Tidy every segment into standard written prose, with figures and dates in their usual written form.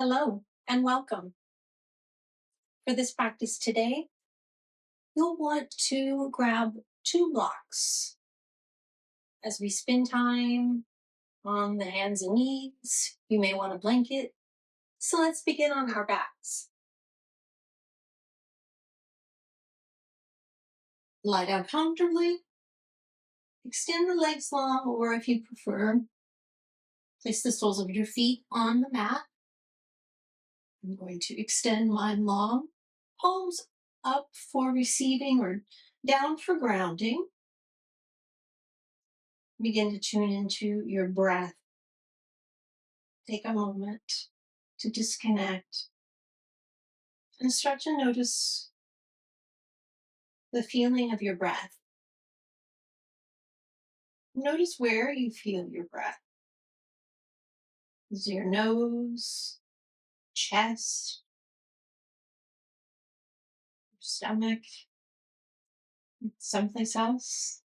Hello and welcome. For this practice today, you'll want to grab two blocks as we spend time on the hands and knees. You may want a blanket. So let's begin on our backs. Lie down comfortably. Extend the legs long, or if you prefer, place the soles of your feet on the mat. I'm going to extend mine long, palms up for receiving or down for grounding. Begin to tune into your breath. Take a moment to disconnect and start to notice the feeling of your breath. Notice where you feel your breath. Is it your nose, chest, your stomach, someplace else?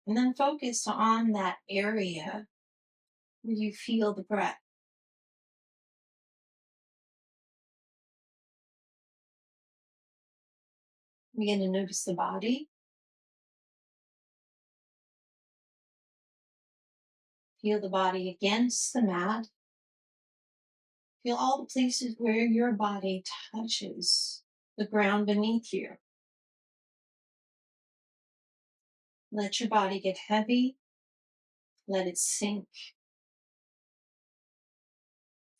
And then focus on that area where you feel the breath. Begin to notice the body. Feel the body against the mat. Feel all the places where your body touches the ground beneath you. Let your body get heavy. Let it sink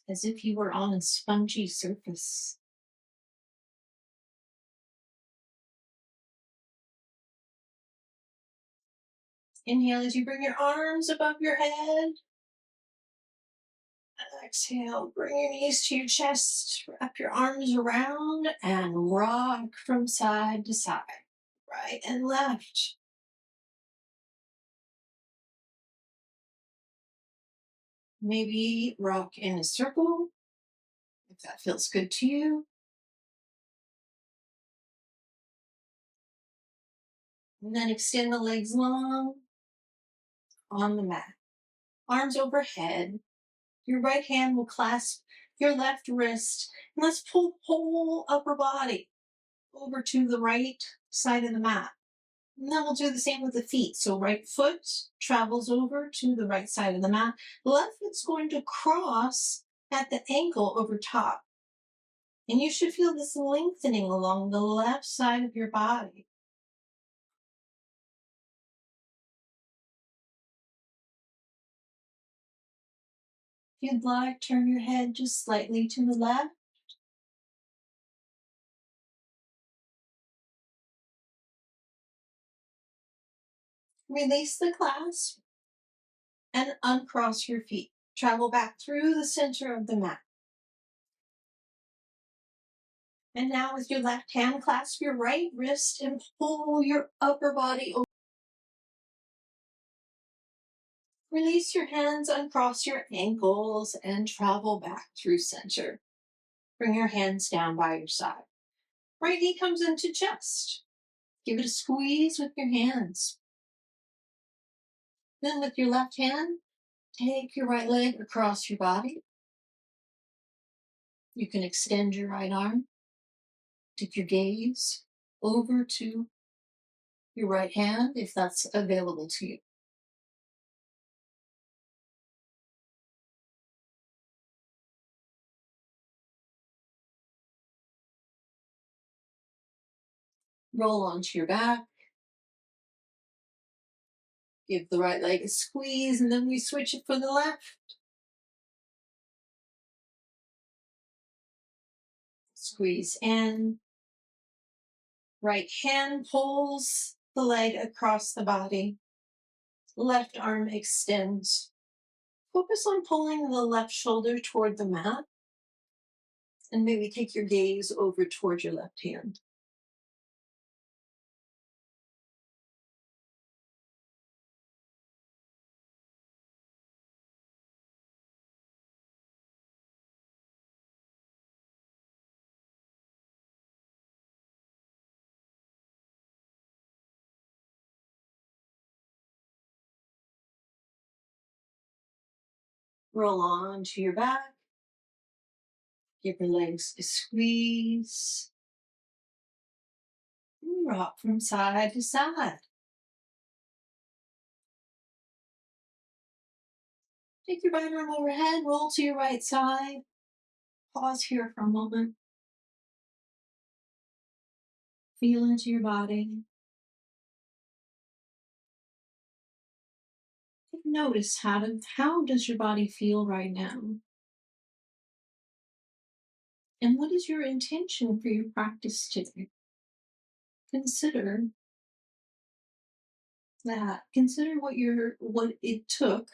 as if you were on a spongy surface. Inhale as you bring your arms above your head. Exhale, bring your knees to your chest, wrap your arms around and rock from side to side, right and left. Maybe rock in a circle, if that feels good to you. And then extend the legs long on the mat. Arms overhead. Your right hand will clasp your left wrist. And let's pull whole upper body over to the right side of the mat. And then we'll do the same with the feet. So right foot travels over to the right side of the mat. Left foot's going to cross at the ankle over top. And you should feel this lengthening along the left side of your body. If you'd like, turn your head just slightly to the left. Release the clasp and uncross your feet. Travel back through the center of the mat. And now with your left hand, clasp your right wrist and pull your upper body over. Release your hands, uncross your ankles, and travel back through center. Bring your hands down by your side. Right knee comes into chest. Give it a squeeze with your hands. Then with your left hand, take your right leg across your body. You can extend your right arm. Take your gaze over to your right hand if that's available to you. Roll onto your back. Give the right leg a squeeze, and then we switch it for the left. Squeeze in. Right hand pulls the leg across the body. Left arm extends. Focus on pulling the left shoulder toward the mat. And maybe take your gaze over toward your left hand. Roll on to your back. Give your legs a squeeze. Rock from side to side. Take your right arm overhead, roll to your right side. Pause here for a moment. Feel into your body. Notice how does your body feel right now? And what is your intention for your practice today? Consider that. Consider what it took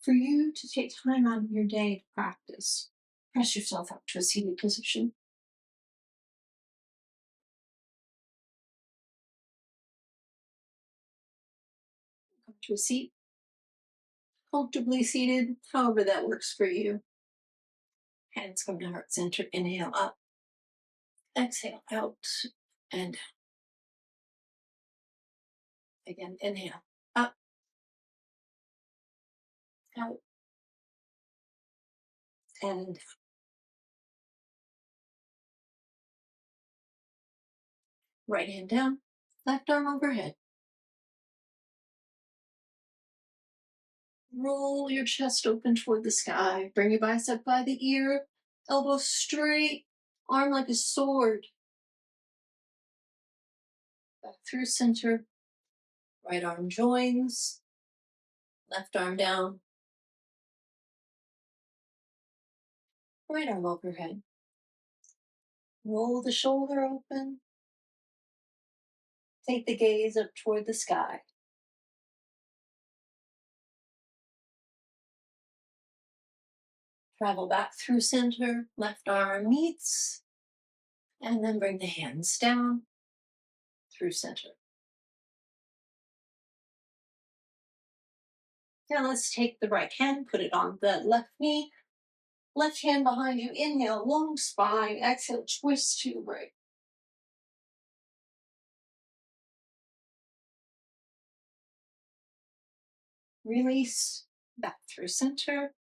for you to take time out of your day to practice. Press yourself up to a seated position. Come to a seat. Comfortably seated, however that works for you. Hands come to heart center. Inhale up. Exhale out and down. Again, inhale up, out, and down. Right hand down, left arm overhead. Roll your chest open toward the sky. Bring your bicep by the ear, elbow straight, arm like a sword. Back through center. Right arm joins, left arm down. Right arm overhead. Roll the shoulder open. Take the gaze up toward the sky. Travel back through center, left arm meets, and then bring the hands down through center. Now let's take the right hand, put it on the left knee, left hand behind you. Inhale, long spine. Exhale, twist to your right. Release back through center.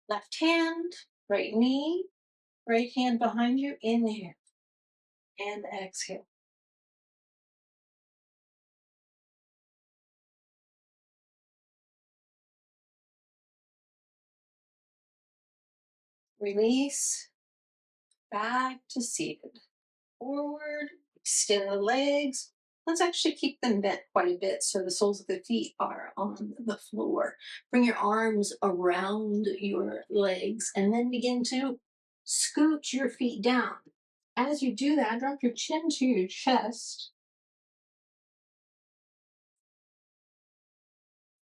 Left hand, right knee, right hand behind you. Inhale and exhale. Release back to seated. Forward, extend the legs. Let's actually keep them bent quite a bit so the soles of the feet are on the floor. Bring your arms around your legs and then begin to scoot your feet down. As you do that, drop your chin to your chest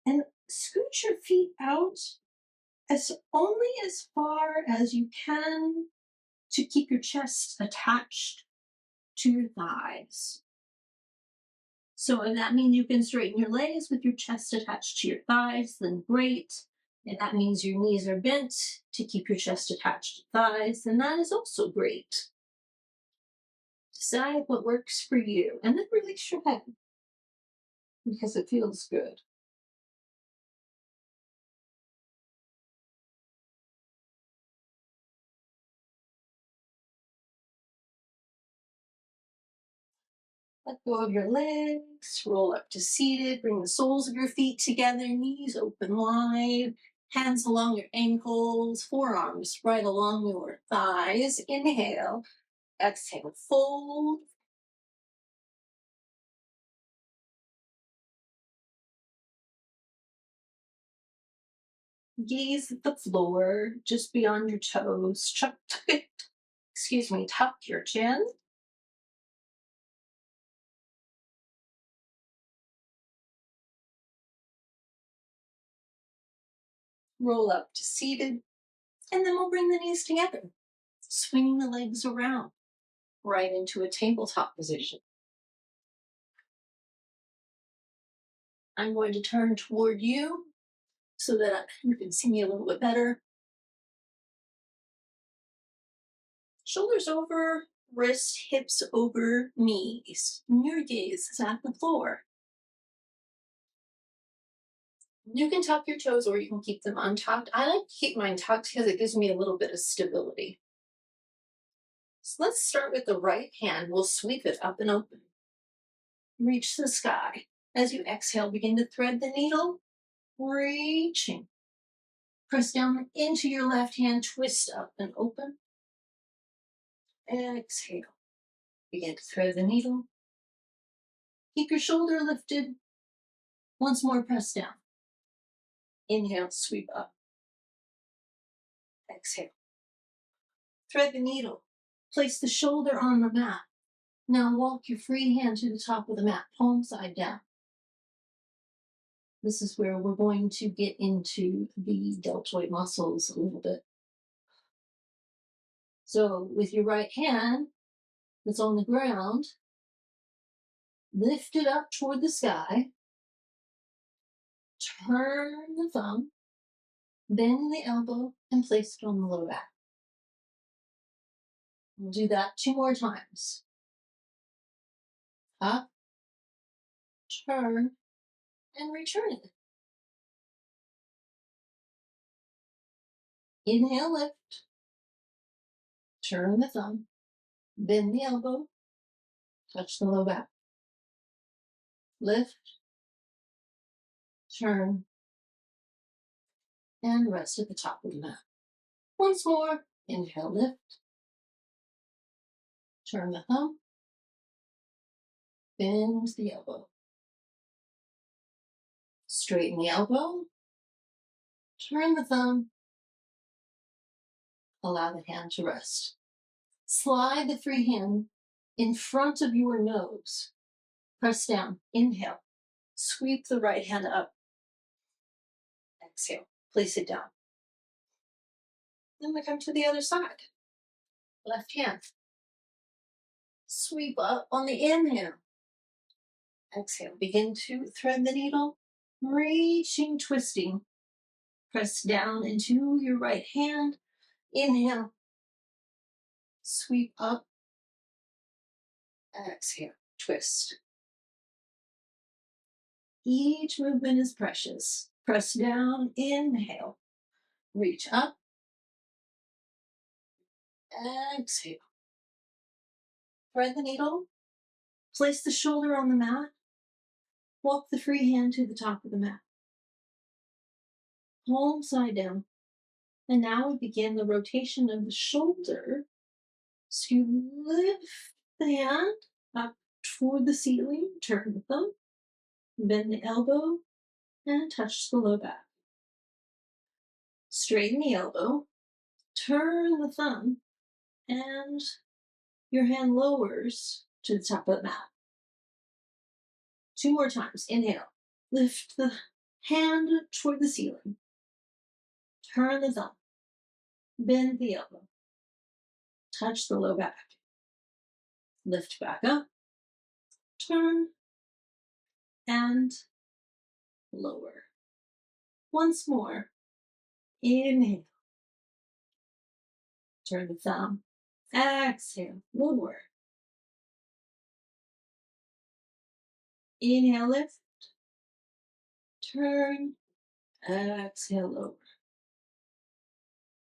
and scoot your feet out only as far as you can to keep your chest attached to your thighs. So if that means you can straighten your legs with your chest attached to your thighs, then great. If that means your knees are bent to keep your chest attached to thighs, then that is also great. Decide what works for you and then release your head because it feels good. Let go of your legs, roll up to seated, bring the soles of your feet together, knees open wide, hands along your ankles, forearms right along your thighs. Inhale, exhale, fold. Gaze at the floor just beyond your toes. Tuck your chin. Roll up to seated. And then we'll bring the knees together. Swing the legs around right into a tabletop position. I'm going to turn toward you so that you can see me a little bit better. Shoulders over, wrists, hips over knees. Your gaze is at the floor. You can tuck your toes or you can keep them untucked. I like to keep mine tucked because it gives me a little bit of stability. So let's start with the right hand. We'll sweep it up and open. Reach the sky. As you exhale, begin to thread the needle, reaching. Press down into your left hand, twist up and open. Exhale. Begin to thread the needle. Keep your shoulder lifted. Once more, press down. Inhale, sweep up. Exhale. Thread the needle. Place the shoulder on the mat. Now walk your free hand to the top of the mat, palm side down. This is where we're going to get into the deltoid muscles a little bit. So with your right hand that's on the ground, lift it up toward the sky. Turn the thumb, bend the elbow, and place it on the low back. We'll do that 2 more times. Up, turn, and return it. Inhale, lift. Turn the thumb, bend the elbow, touch the low back. Lift, turn, and rest at the top of the mat. Once more, inhale, lift. Turn the thumb, bend the elbow. Straighten the elbow, turn the thumb, allow the hand to rest. Slide the free hand in front of your nose. Press down, inhale. Sweep the right hand up. Exhale, place it down. Then we come to the other side. Left hand. Sweep up on the inhale. Exhale, begin to thread the needle, reaching, twisting. Press down into your right hand. Inhale. Sweep up. Exhale, twist. Each movement is precious. Press down, inhale. Reach up. Exhale. Thread the needle. Place the shoulder on the mat. Walk the free hand to the top of the mat. Palm side down. And now we begin the rotation of the shoulder. So you lift the hand up toward the ceiling, turn the thumb, bend the elbow, and touch the low back. Straighten the elbow, turn the thumb, and your hand lowers to the top of the mat. 2 more times. Inhale. Lift the hand toward the ceiling. Turn the thumb. Bend the elbow. Touch the low back. Lift back up. Turn. And lower. Once more. Inhale. Turn the thumb. Exhale. Lower. Inhale, lift. Turn. Exhale, lower.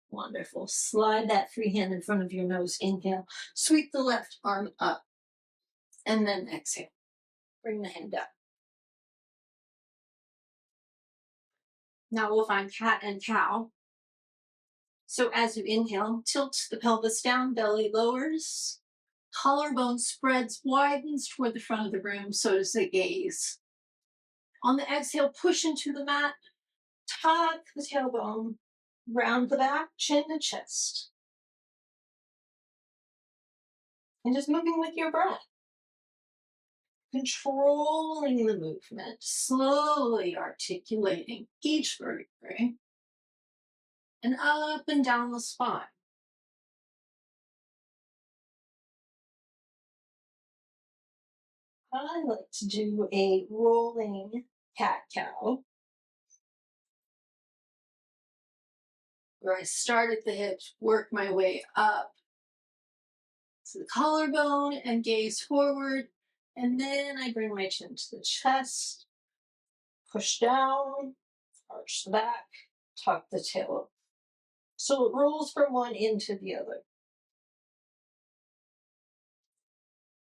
Wonderful. Slide that free hand in front of your nose. Inhale. Sweep the left arm up. And then exhale. Bring the hand up. Now we'll find cat and cow. So as you inhale, tilt the pelvis down, belly lowers. Collarbone spreads, widens toward the front of the room, so does the gaze. On the exhale, push into the mat. Tuck the tailbone. Round the back, chin to chest. And just moving with your breath. Controlling the movement, slowly articulating each vertebrae. And up and down the spine. I like to do a rolling cat-cow, where I start at the hips, work my way up to the collarbone and gaze forward, and then I bring my chin to the chest, push down, Arch the back, tuck the tail up. So it rolls from one into the other.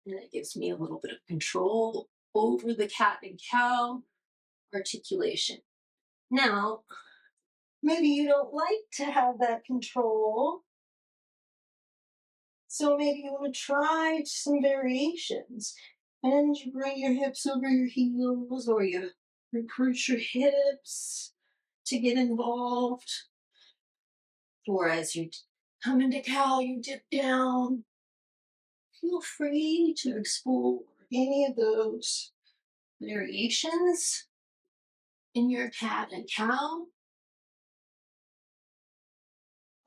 And it gives me a little bit of control over the cat and cow articulation. Now, maybe you don't like to have that control. So maybe you want to try some variations. And you bring your hips over your heels, or you recruit your hips to get involved. Or as you come into cow, you dip down. Feel free to explore any of those variations in your cat and cow,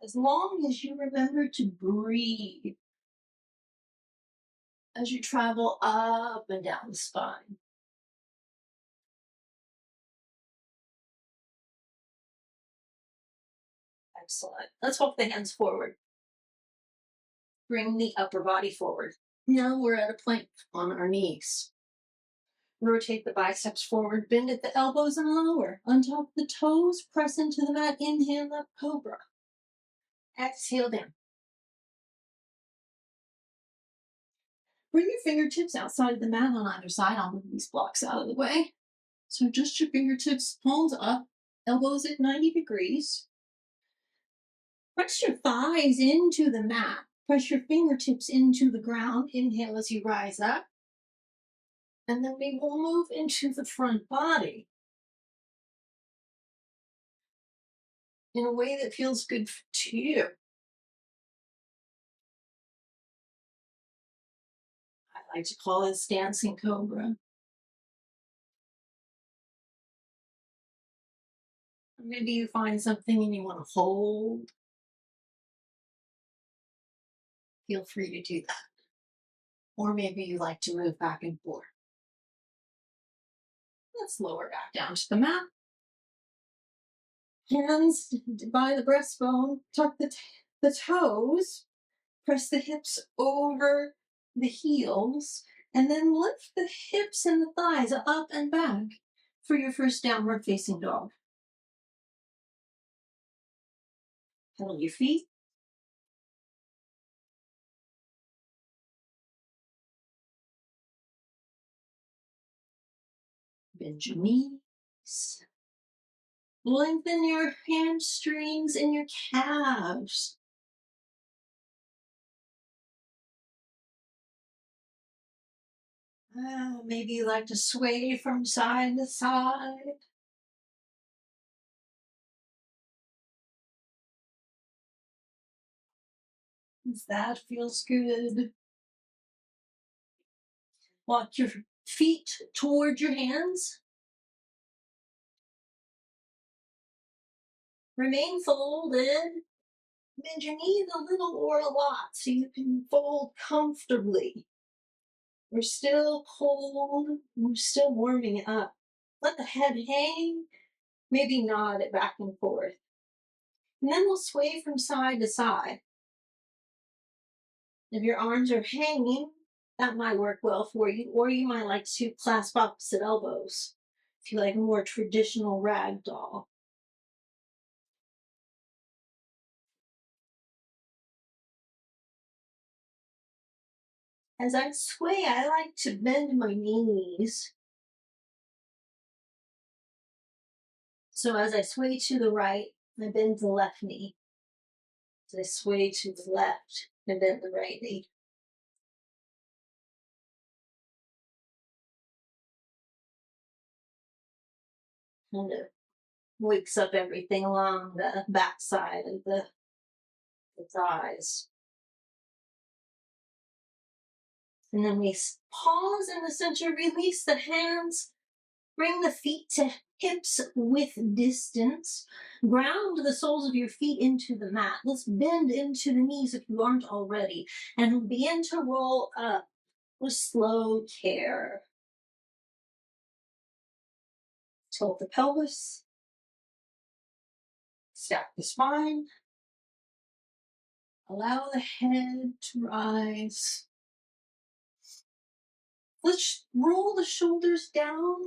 as long as you remember to breathe as you travel up and down the spine. Excellent. Let's walk the hands forward. Bring the upper body forward. Now we're at a plank on our knees. Rotate the biceps forward, bend at the elbows and lower. Untop the toes, press into the mat. Inhale up, cobra. Exhale down. Bring your fingertips outside of the mat on either side. I'll move these blocks out of the way. So just your fingertips, palms up, elbows at 90 degrees. Press your thighs into the mat. Press your fingertips into the ground. Inhale as you rise up. And then we will move into the front body in a way that feels good to you. I like to call this dancing cobra. Maybe you find something and you want to hold. Feel free to do that. Or maybe you like to move back and forth. Let's lower back down to the mat. Hands by the breastbone, tuck the toes, press the hips over the heels, and then lift the hips and the thighs up and back for your first downward facing dog. Pedal your feet. Bend your knees. Lengthen your hamstrings and your calves. Maybe you like to sway from side to side. That feels good. Walk your feet toward your hands. Remain folded. Bend your knees a little or a lot so you can fold comfortably. We're still cold. We're still warming up. Let the head hang. Maybe nod it back and forth. And then we'll sway from side to side. If your arms are hanging, that might work well for you. Or you might like to clasp opposite elbows if you like a more traditional ragdoll. As I sway, I like to bend my knees. So as I sway to the right, I bend the left knee. As I sway to the left, I bend the right knee. Kind of wakes up everything along the backside of the thighs. And then we pause in the center, release the hands, bring the feet to hips with distance. Ground the soles of your feet into the mat. Let's bend into the knees if you aren't already. And begin to roll up with slow care. Tilt the pelvis. Stack the spine. Allow the head to rise. Let's roll the shoulders down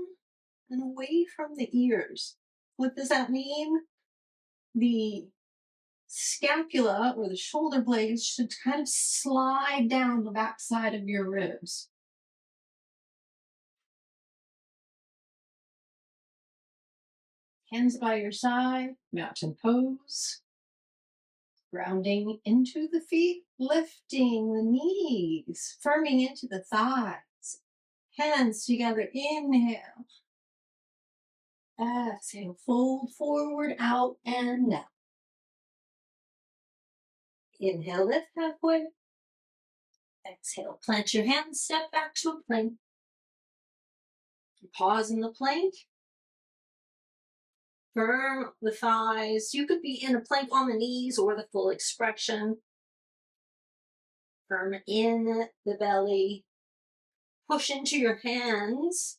and away from the ears. What does that mean? The scapula or the shoulder blades should kind of slide down the backside of your ribs. Hands by your side, mountain pose. Grounding into the feet, lifting the knees, firming into the thighs. Hands together, inhale. Exhale, fold forward, out and down. Inhale, lift halfway. Exhale, plant your hands, step back to a plank. Pause in the plank. Firm the thighs. You could be in a plank on the knees or the full expression. Firm in the belly. Push into your hands.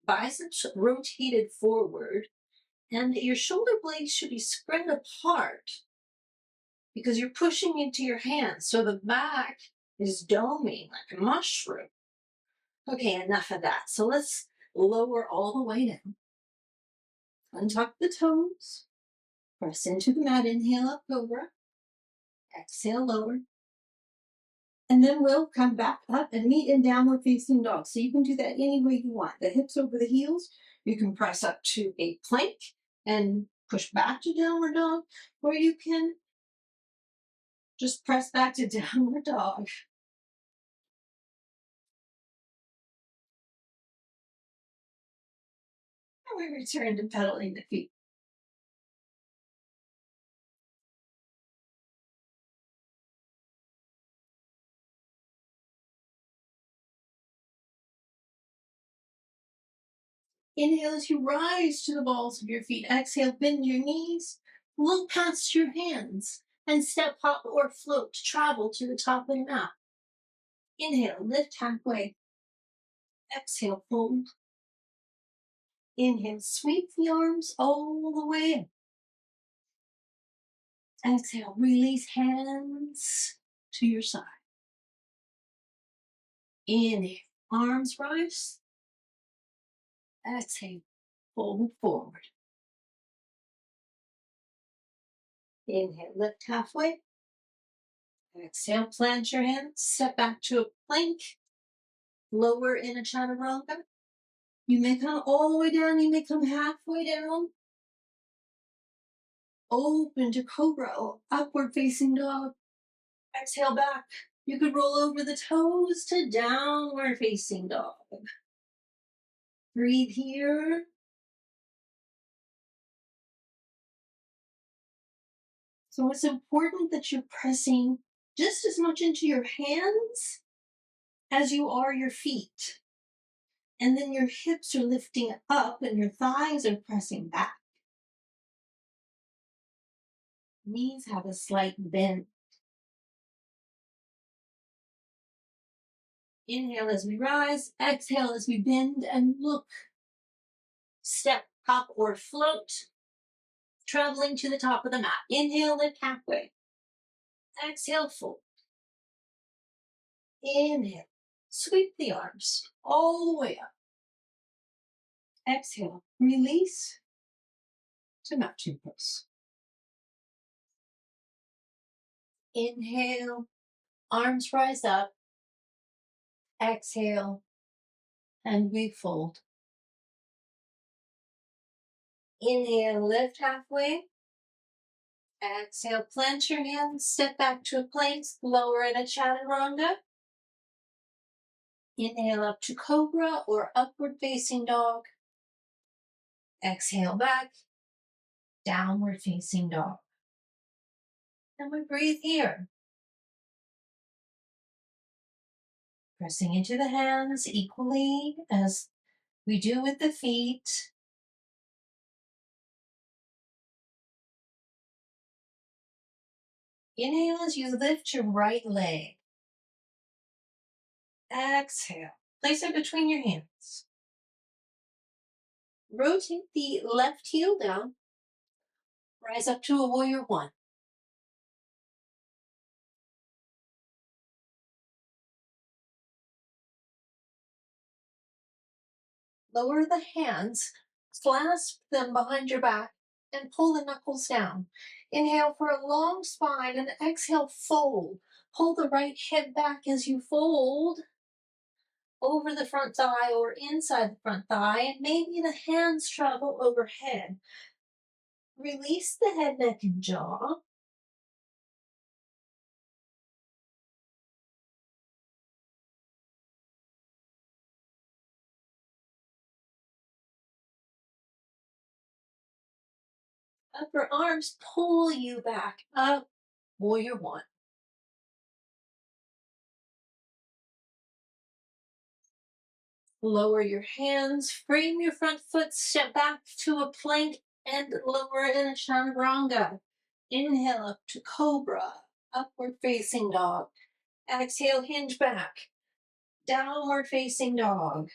Biceps rotated forward. And your shoulder blades should be spread apart because you're pushing into your hands. So the back is doming like a mushroom. Okay, enough of that. So let's lower all the way down. Untuck the toes. Press into the mat. Inhale up, cobra. Exhale, lower. And then we'll come back up and meet in downward facing dog. So you can do that any way you want. The hips over the heels. You can press up to a plank and push back to downward dog, or you can just press back to downward dog. And we return to pedaling the feet. Inhale as you rise to the balls of your feet. Exhale, bend your knees. Look past your hands and step, hop, or float to travel to the top of the mat. Inhale, lift halfway. Exhale, fold. Inhale, sweep the arms all the way in. Exhale, release hands to your side. Inhale, arms rise. Exhale, fold forward. Inhale, lift halfway. Exhale, plant your hands, step back to a plank. Lower in a chaturanga. You may come all the way down, you may come halfway down. Open to cobra or upward facing dog. Exhale back. You could roll over the toes to downward facing dog. Breathe here. So it's important that you're pressing just as much into your hands as you are your feet. And then your hips are lifting up and your thighs are pressing back. Knees have a slight bend. Inhale as we rise, exhale as we bend and look. Step, hop, or float, traveling to the top of the mat. Inhale, lift halfway. Exhale, fold. Inhale, sweep the arms all the way up. Exhale, release to mountain pose. Inhale, arms rise up. Exhale, and we fold. Inhale, lift halfway. Exhale, plant your hands, step back to a plank, lower in a chaturanga. Inhale up to cobra or upward facing dog. Exhale back, downward facing dog. And we breathe here. Pressing into the hands equally as we do with the feet. Inhale as you lift your right leg. Exhale. Place it between your hands. Rotate the left heel down. Rise up to a warrior one. Lower the hands. Clasp them behind your back. and pull the knuckles down. Inhale for a long spine and exhale, fold. Pull the right hip back as you fold over the front thigh or inside the front thigh, and maybe the hands travel overhead. Release the head, neck, and jaw. Upper arms pull you back up, warrior one. Lower your hands, frame your front foot, step back to a plank, and lower in a chaturanga. Inhale up to cobra, upward facing dog. Exhale, hinge back, downward facing dog.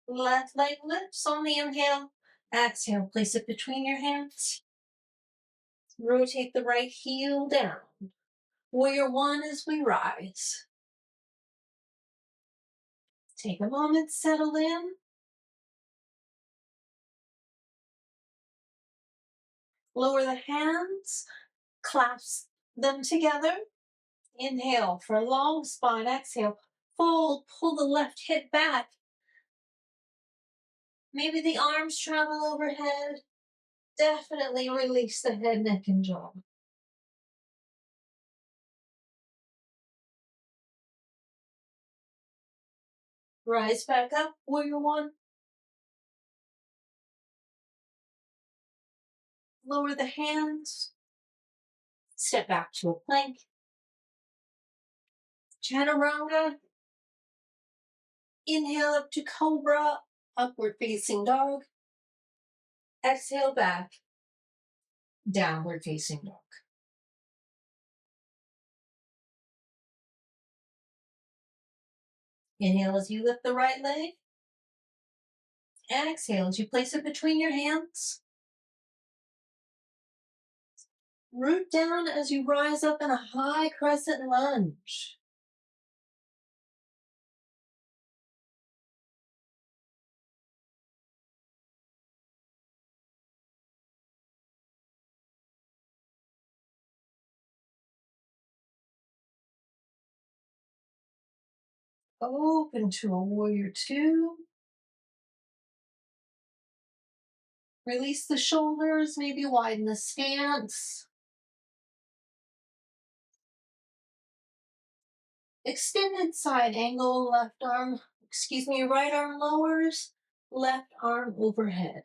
Left leg lifts on the inhale. Exhale, place it between your hands. Rotate the right heel down. Warrior one as we rise. Take a moment, settle in. Lower the hands, clasp them together. Inhale for a long spine. Exhale, fold, pull the left hip back. Maybe the arms travel overhead. Definitely release the head, neck, and jaw. Rise back up, warrior one. Lower the hands. Step back to a plank. Chaturanga. Inhale up to cobra, upward facing dog. Exhale back, downward facing dog. Inhale as you lift the right leg. And exhale as you place it between your hands. Root down as you rise up in a high crescent lunge. Open to a warrior two. Release the shoulders, maybe widen the stance. Extended side angle, right arm lowers, left arm overhead.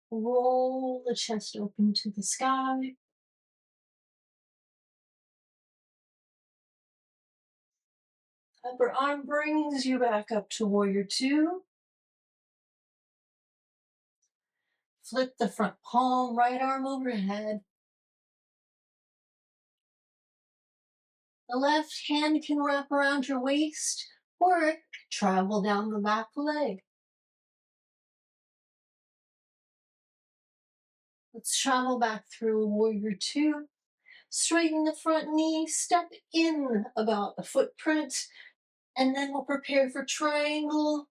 Roll the chest open to the sky. Upper arm brings you back up to warrior two. Flip the front palm, right arm overhead. The left hand can wrap around your waist or travel down the back leg. Let's travel back through warrior two. Straighten the front knee, step in about a footprint, and then we'll prepare for triangle,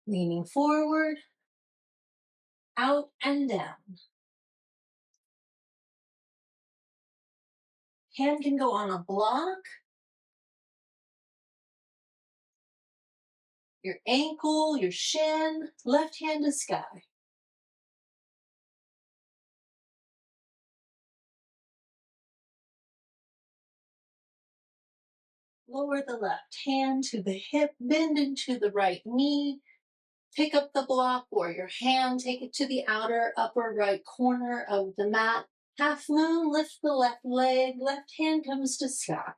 leaning forward, out and down. Hand can go on a block, your ankle, your shin, left hand to sky. Lower the left hand to the hip, bend into the right knee. Pick up the block or your hand, take it to the outer upper right corner of the mat. Half moon, lift the left leg, left hand comes to sky.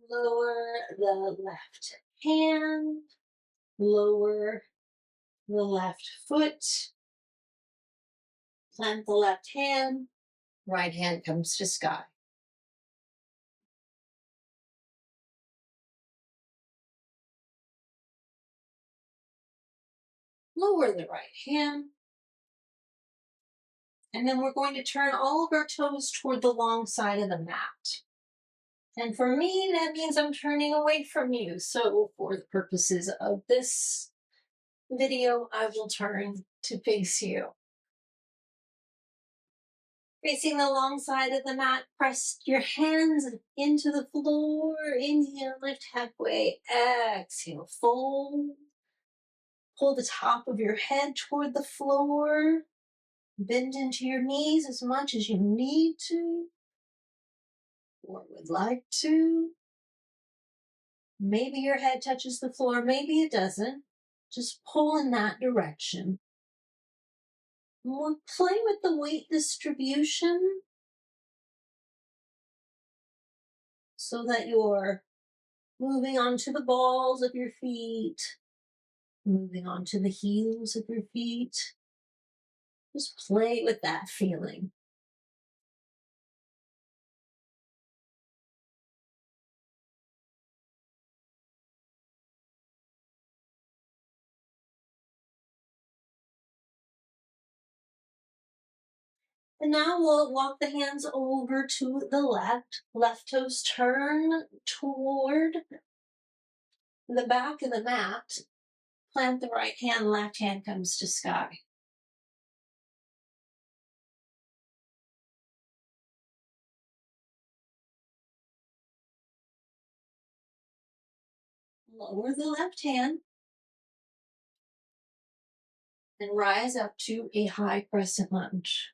Lower the left hand, lower the left foot, plant the left hand, right hand comes to sky. Lower the right hand. And then we're going to turn all of our toes toward the long side of the mat. And for me, that means I'm turning away from you. So for the purposes of this video, I will turn to face you. Facing the long side of the mat, press your hands into the floor. Inhale, lift halfway. Exhale, fold. Pull the top of your head toward the floor. Bend into your knees as much as you need to or would like to. Maybe your head touches the floor, maybe it doesn't. Just pull in that direction. We'll play with the weight distribution so that you're moving onto the balls of your feet, moving onto the heels of your feet. Just play with that feeling. And now we'll walk the hands over to the left. Left toes turn toward the back of the mat. Plant the right hand, left hand comes to sky. Lower the left hand and rise up to a high crescent lunge.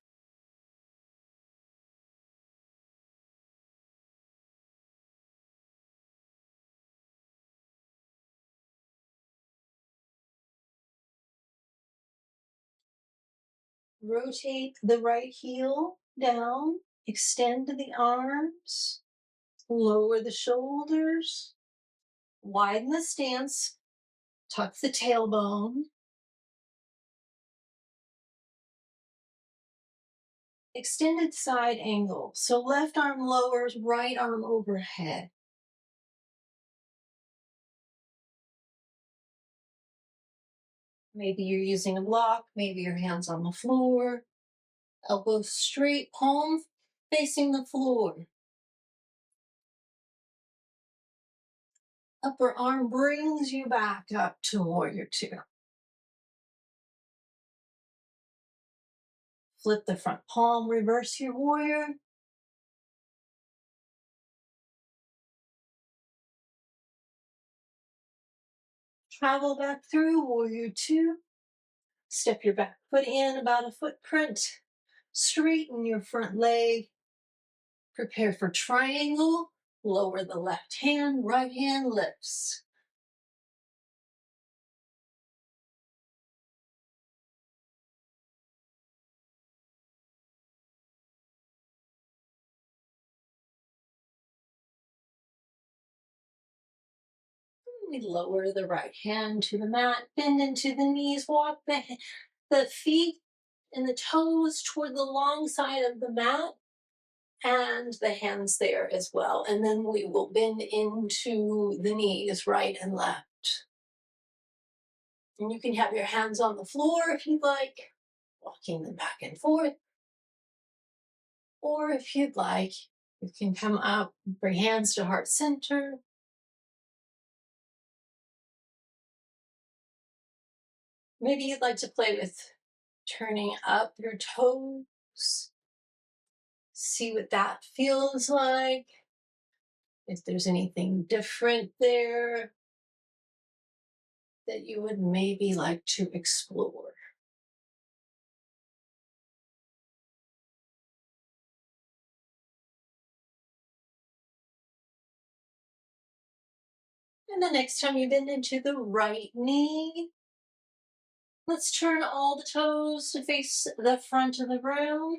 Rotate the right heel down, extend the arms, lower the shoulders, widen the stance, tuck the tailbone, extended side angle. So left arm lowers, right arm overhead. Maybe you're using a block, maybe your hands on the floor, elbows straight, palm facing the floor. Upper arm brings you back up to warrior two. Flip the front palm, reverse your warrior. Travel back through warrior two. Step your back foot in about a footprint. Straighten your front leg. Prepare for triangle. Lower the left hand, right hand lifts. We lower the right hand to the mat, bend into the knees, walk the feet and the toes toward the long side of the mat and the hands there as well. And then we will bend into the knees, right and left. And you can have your hands on the floor if you'd like, walking them back and forth. Or if you'd like, you can come up, bring hands to heart center. Maybe you'd like to play with turning up your toes. See what that feels like. If there's anything different there that you would maybe like to explore. And the next time you bend into the right knee, let's turn all the toes to face the front of the room.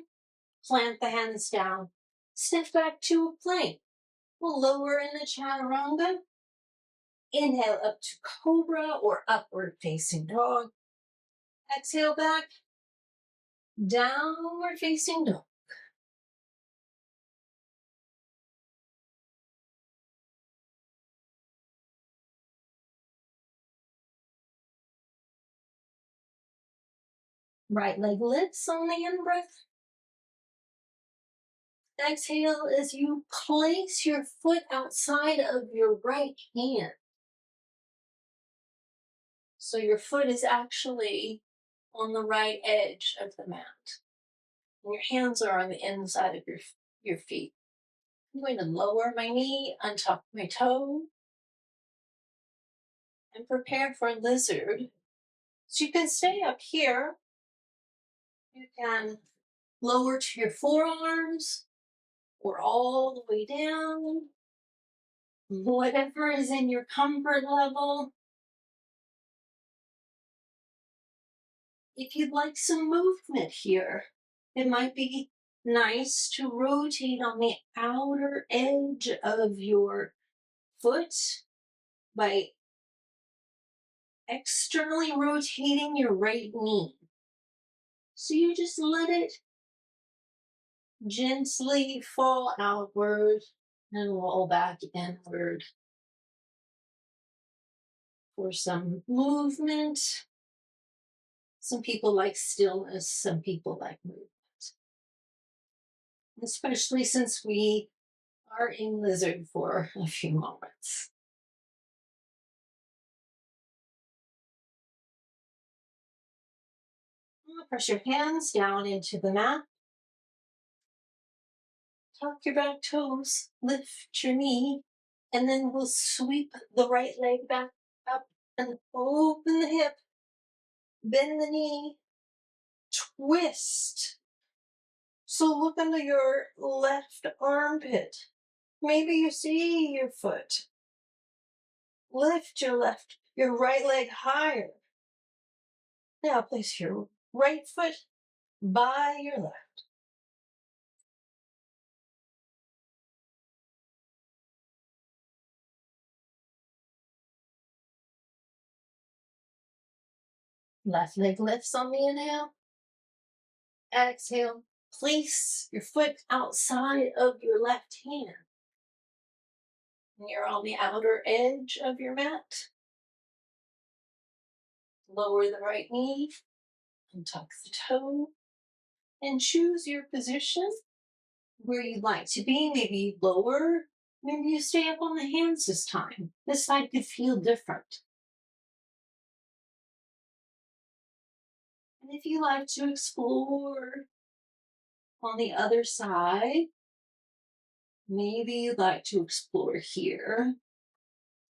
Plant the hands down. Step back to a plank. We'll lower in the chaturanga. Inhale up to cobra or upward facing dog. Exhale back, downward facing dog. Right leg lifts on the in-breath. Exhale as you place your foot outside of your right hand. So your foot is actually on the right edge of the mat. And your hands are on the inside of your feet. I'm going to lower my knee, untuck my toe, and prepare for lizard. So you can stay up here. You can lower to your forearms or all the way down. Whatever is in your comfort level. If you'd like some movement here, it might be nice to rotate on the outer edge of your foot by externally rotating your right knee. So you just let it gently fall outward and roll back inward for some movement. Some people like stillness, some people like movement. Especially since we are in lizard for a few moments. Press your hands down into the mat. Tuck your back toes, lift your knee, and then we'll sweep the right leg back up and open the hip, bend the knee, twist. So look under your left armpit. Maybe you see your foot. Lift your right leg higher. Now place your right foot by your left. Left leg lifts on the inhale. Exhale. Place your foot outside of your left hand. And you're on the outer edge of your mat. Lower the right knee and tuck the toe. And choose your position where you'd like to be. Maybe lower. Maybe you stay up on the hands this time. This side could feel different. And if you like to explore on the other side, maybe you'd like to explore here.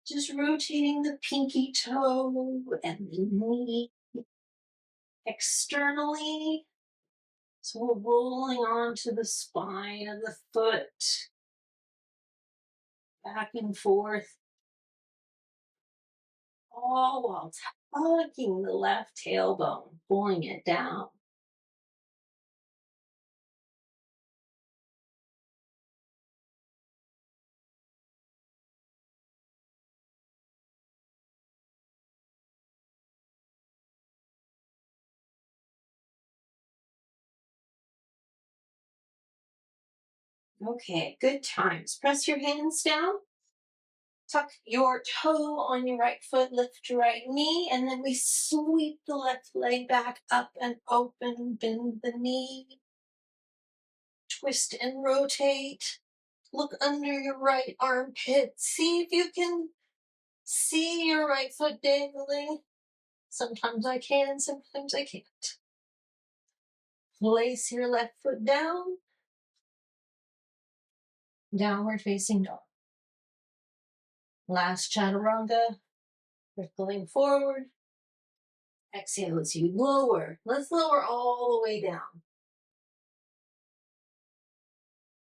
Just rotating the pinky toe and the knee externally. So we're rolling onto the spine of the foot, back and forth, all while tugging the left tailbone, pulling it down. Okay, good times. Press your hands down. Tuck your toe on your right foot, lift your right knee, and then we sweep the left leg back up and open, bend the knee, twist and rotate. Look under your right armpit. See if you can see your right foot dangling. Sometimes I can, sometimes I can't. Place your left foot down. Downward facing dog. Last chaturanga. Rippling forward. Exhale as you lower. Let's lower all the way down.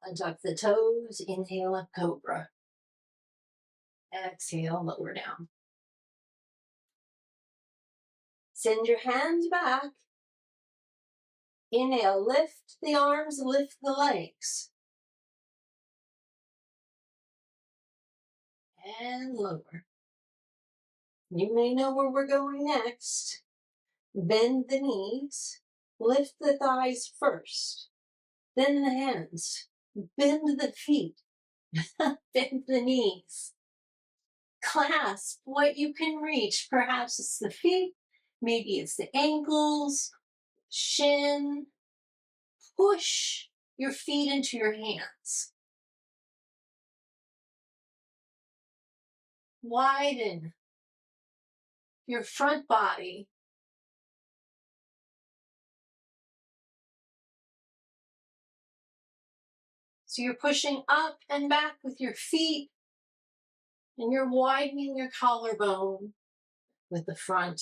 Untuck the toes. Inhale up cobra. Exhale, lower down. Send your hands back. Inhale, lift the arms, lift the legs. And lower. You may know where we're going next. Bend the knees. Lift the thighs first. Then the hands. Bend the feet. Bend the knees. Clasp what you can reach. Perhaps it's the feet. Maybe it's the ankles. shin. Push your feet into your hands. Widen your front body. So you're pushing up and back with your feet, and you're widening your collarbone with the front.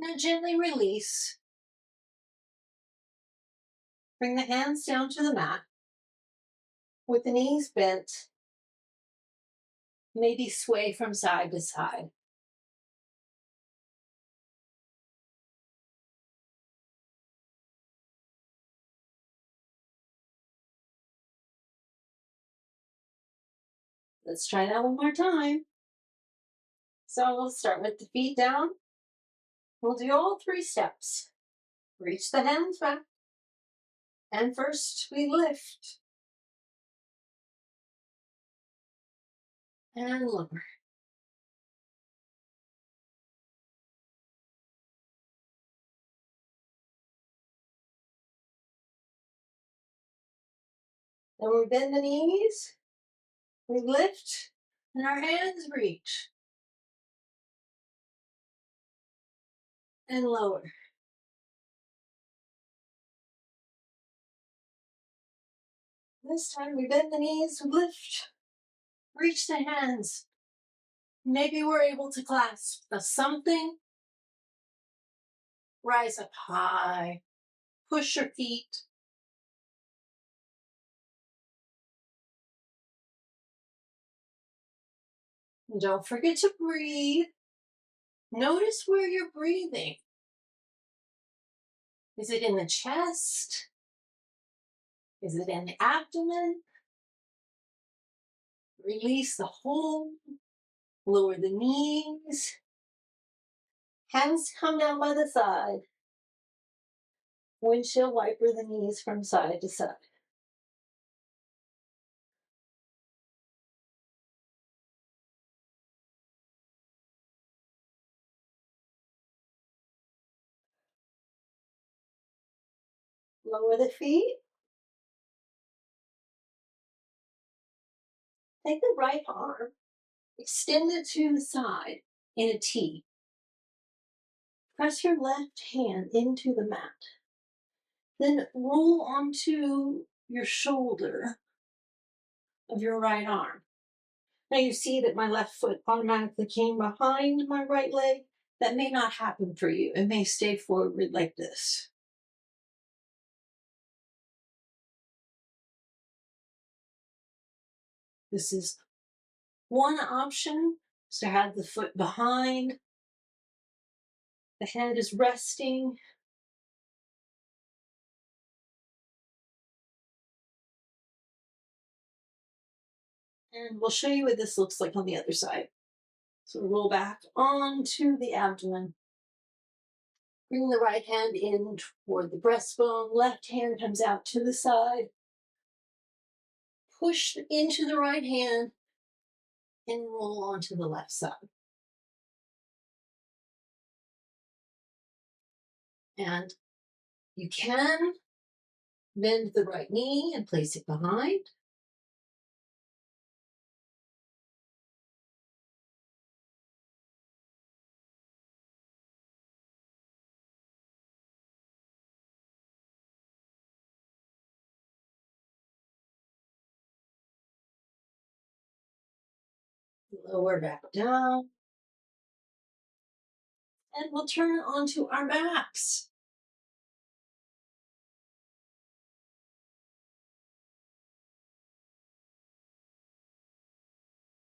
Now gently release. Bring the hands down to the mat with the knees bent. Maybe sway from side to side. Let's try that one more time. So we'll start with the feet down. We'll do all 3 steps. Reach the hands back. And first we lift. And lower. Then we bend the knees. We lift. And our hands reach. And lower. This time we bend the knees, we lift, reach the hands. Maybe we're able to clasp the something. Rise up high. Push your feet. And don't forget to breathe. Notice where you're breathing. Is it in the chest? Is it in the abdomen? Release the whole. Lower the knees. Hands come down by the side. Windshield wiper the knees from side to side. Lower the feet. Take the right arm. Extend it to the side in a T. Press your left hand into the mat. Then roll onto your shoulder of your right arm. Now you see that my left foot automatically came behind my right leg. That may not happen for you. It may stay forward like this. This is one option, is to have the foot behind. The head is resting. And we'll show you what this looks like on the other side. So roll back onto the abdomen. Bring the right hand in toward the breastbone. Left hand comes out to the side. Push into the right hand and roll onto the left side. And you can bend the right knee and place it behind. Lower back down. And we'll turn onto our backs.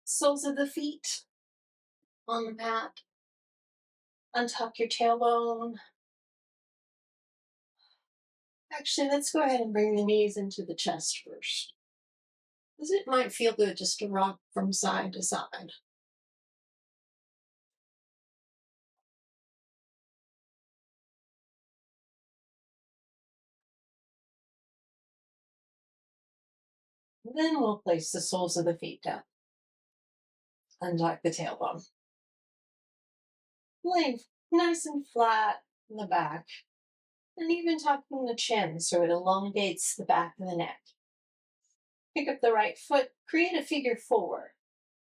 Soles of the feet on the mat. Untuck your tailbone. Actually, let's go ahead and bring the knees into the chest first, because it might feel good just to rock from side to side. Then we'll place the soles of the feet down. Untuck the tailbone. Lay nice and flat, in the back, and even tucking the chin so it elongates the back of the neck. Pick up the right foot, create a figure four.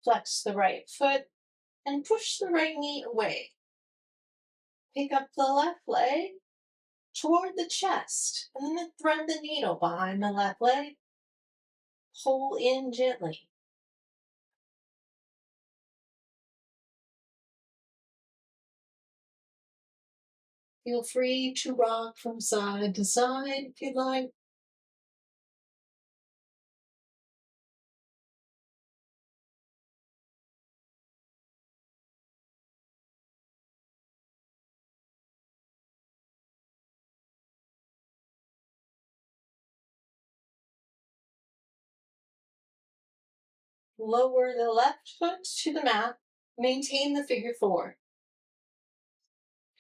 Flex the right foot and push the right knee away. Pick up the left leg toward the chest and then thread the needle behind the left leg. Pull in gently. Feel free to rock from side to side if you'd like. Lower the left foot to the mat. Maintain the figure four.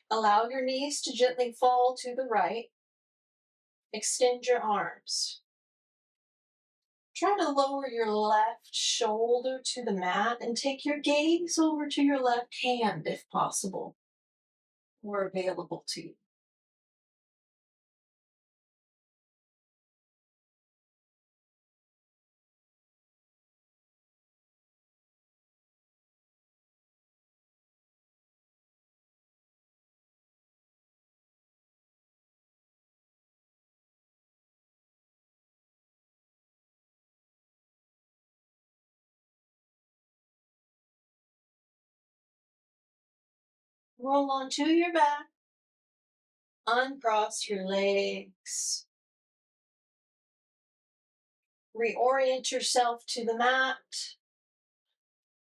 Allow your knees to gently fall to the right. Extend your arms. Try to lower your left shoulder to the mat and take your gaze over to your left hand if possible or available to you. Roll onto your back. Uncross your legs. Reorient yourself to the mat.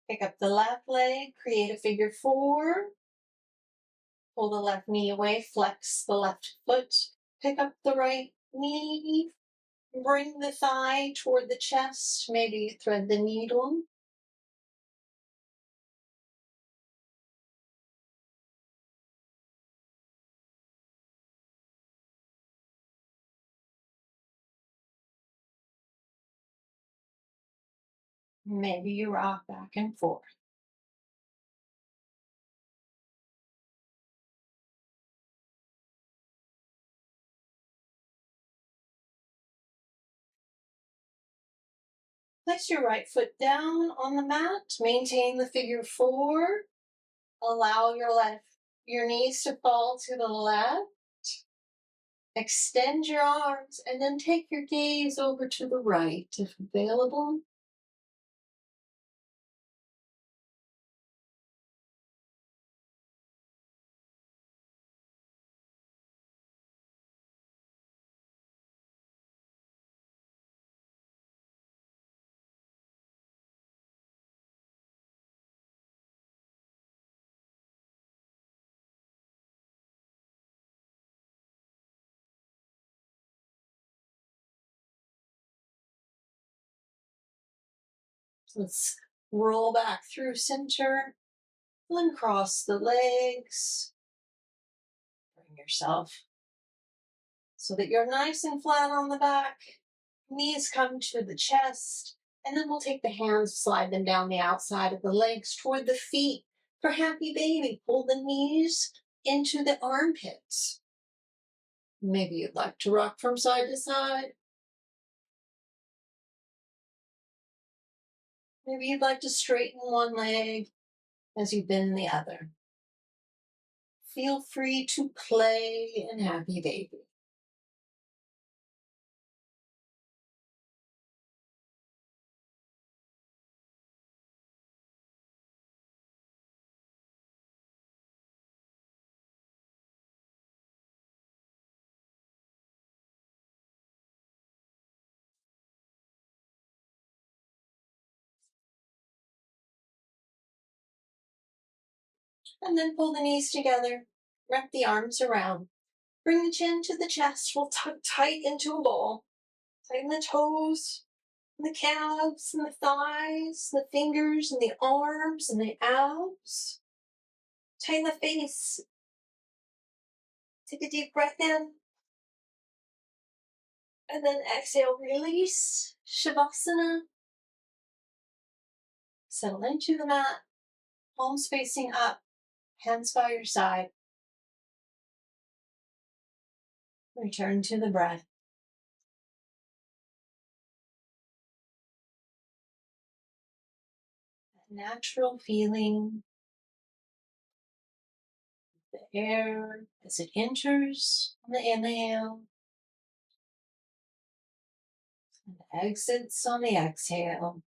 Pick up the left leg, create a figure four. Pull the left knee away, flex the left foot. Pick up the right knee. Bring the thigh toward the chest. Maybe thread the needle. Maybe you rock back and forth. Place your right foot down on the mat. Maintain the figure four. Allow your knees to fall to the left. Extend your arms and then take your gaze over to the right if available. Let's roll back through center. Then cross the legs. Bring yourself so that you're nice and flat on the back. Knees come to the chest. And then we'll take the hands, slide them down the outside of the legs toward the feet. For happy baby, pull the knees into the armpits. Maybe you'd like to rock from side to side. Maybe you'd like to straighten one leg as you bend the other. Feel free to play in happy baby. And then pull the knees together. Wrap the arms around. Bring the chin to the chest. We'll tuck tight into a ball. Tighten the toes, and the calves, and the thighs, the fingers, and the arms, and the abs. Tighten the face. Take a deep breath in. And then exhale, release. Shavasana. Settle into the mat. Palms facing up. Hands by your side. Return to the breath. That natural feeling, the air as it enters on the inhale and exits on the exhale.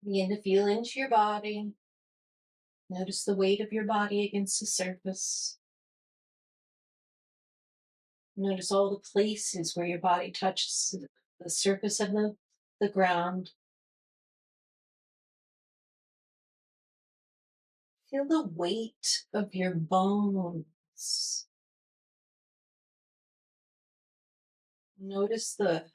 Begin to feel into your body. Notice the weight of your body against the surface. Notice all the places where your body touches the surface of the ground. Feel the weight of your bones. Notice the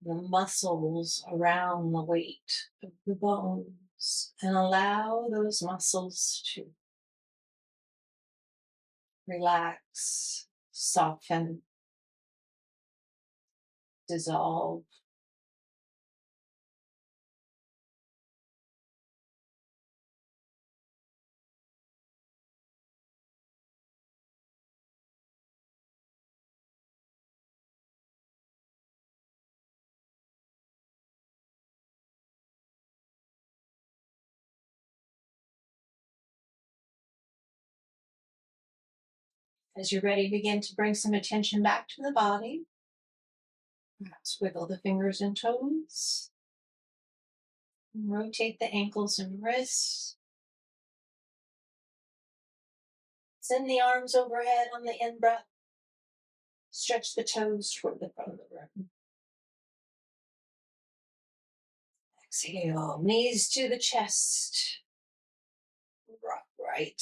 muscles around the weight of the bones and allow those muscles to relax, soften, dissolve. As you're ready, begin to bring some attention back to the body. Perhaps wiggle the fingers and toes. Rotate the ankles and wrists. Send the arms overhead on the in-breath. Stretch the toes toward the front of the room. Exhale, knees to the chest. Rock right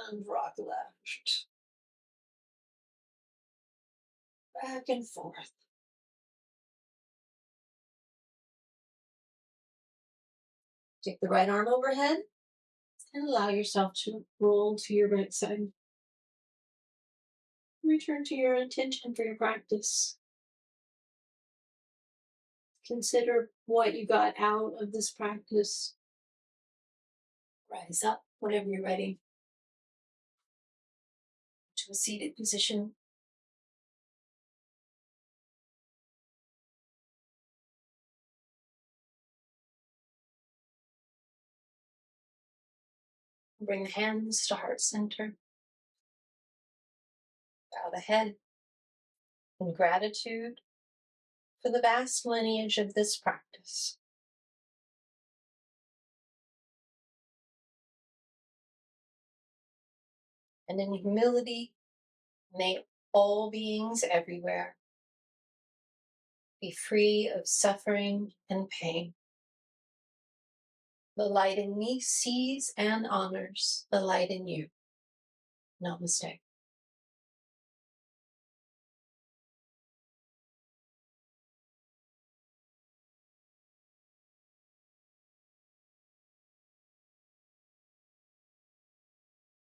and rock left. Back and forth. Take the right arm overhead and allow yourself to roll to your right side. Return to your intention for your practice. Consider what you got out of this practice. Rise up whenever you're ready to a seated position. Bring the hands to heart center. Bow the head in gratitude for the vast lineage of this practice. And in humility, may all beings everywhere be free of suffering and pain. The light in me sees and honors the light in you. Namaste.